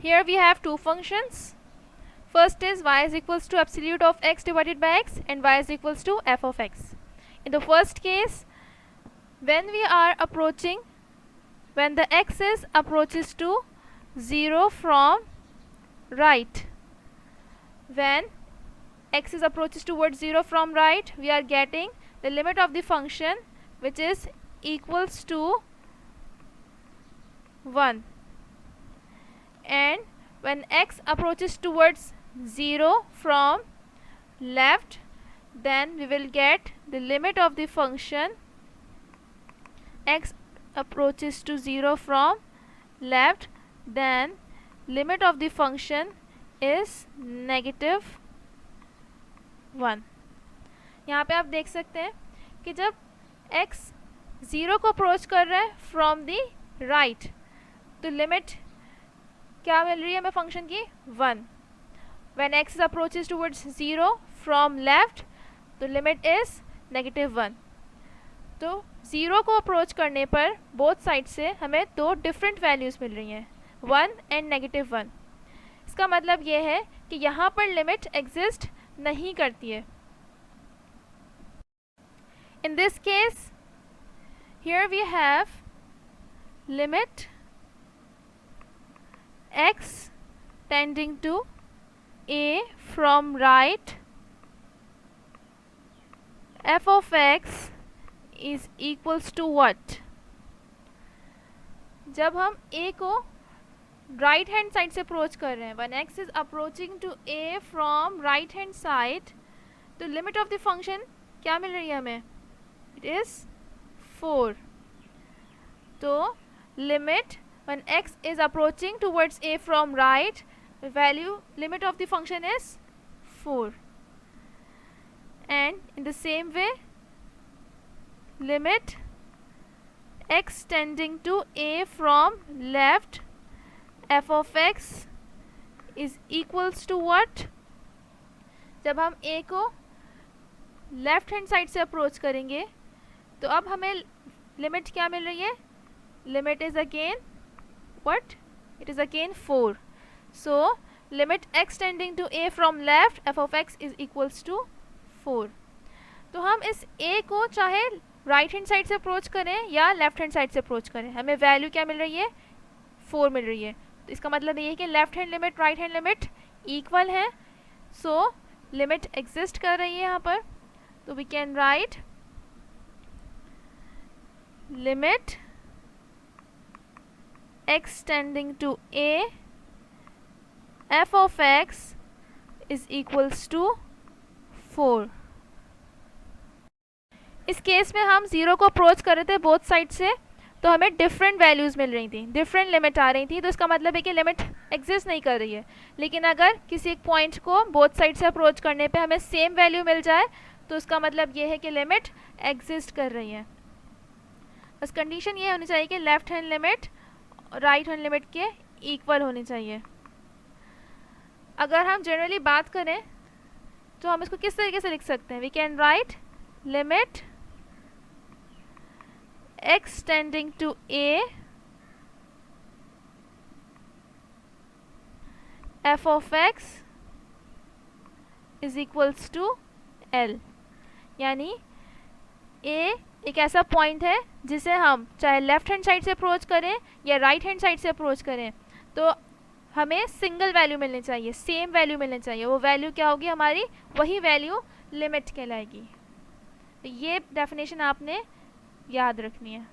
Here we have two functions. First is y is equals to absolute of x divided by x, and y is equals to f of x. In the first case, when the axis approaches to 0 from right, when axis approaches towards 0 from right, we are getting the limit of the function which is equals to 1, and when x approaches towards 0 from left, then we will get the limit of the function x approaches to 0 from left, then limit of the function is -1. यहाँ पे आप देख सकते हैं कि जब x 0 को approach कर रहा है फ्रॉम द राइट, तो लिमिट क्या मिल रही है हमें फंक्शन की 1. When x approaches towards 0 from left, तो लिमिट इज -1. तो 0 को अप्रोच करने पर बोथ साइड से हमें दो डिफरेंट वैल्यूज़ मिल रही हैं, 1 एंड -1. इसका मतलब ये है कि यहाँ पर लिमिट एग्जिस्ट नहीं करती है. In this case, here we have limit x tending to a from right, f of x is equals to what? जब हम a को राइट हैंड साइड से अप्रोच कर रहे हैं, when x is approaching to a from right hand side, तो limit of the function क्या मिल रही है हमें? It is 4. तो limit when x is approaching towards a from right, the value limit of the function is 4. And in the same way, limit x tending to a from left, f of x is equals to what? जब हम a को left hand side से approach करेंगे, तो अब हमें limit क्या मिल रही है? Limit is again what? It is again 4. So limit x tending to a from left, f of x is equals to 4. तो हम इस a को चाहे राइट हैंड साइड से अप्रोच करें या लेफ्ट हैंड साइड से अप्रोच करें, हमें वैल्यू क्या मिल रही है? 4 मिल रही है. तो इसका मतलब ये है कि left hand limit right hand limit equal है. सो लिमिट एग्जिस्ट कर रही है यहाँ पर. तो we can write limit x tending to a, f of x is equals to 4. इस केस में हम 0 को अप्रोच कर रहे थे बोथ साइड से, तो हमें डिफरेंट वैल्यूज़ मिल रही थी, डिफरेंट लिमिट आ रही थी. तो इसका मतलब है कि लिमिट एग्जिस्ट नहीं कर रही है. लेकिन अगर किसी एक पॉइंट को बोथ साइड से अप्रोच करने पे हमें सेम वैल्यू मिल जाए, तो इसका मतलब ये है कि लिमिट एग्जिस्ट कर रही है. बस कंडीशन ये होनी चाहिए कि left hand limit right hand limit के इक्वल होनी चाहिए. अगर हम जनरली बात करें तो हम इसको किस तरीके से लिख सकते हैं? We can write limit x tending to a, f of x is equals to l. यानी a एक ऐसा पॉइंट है जिसे हम चाहे लेफ्ट हैंड साइड से अप्रोच करें या राइट हैंड साइड से अप्रोच करें, तो हमें सिंगल वैल्यू मिलनी चाहिए, सेम वैल्यू मिलनी चाहिए. वो वैल्यू क्या होगी हमारी? वही वैल्यू लिमिट कहलाएगी. तो ये डेफिनेशन आपने याद रखनी है.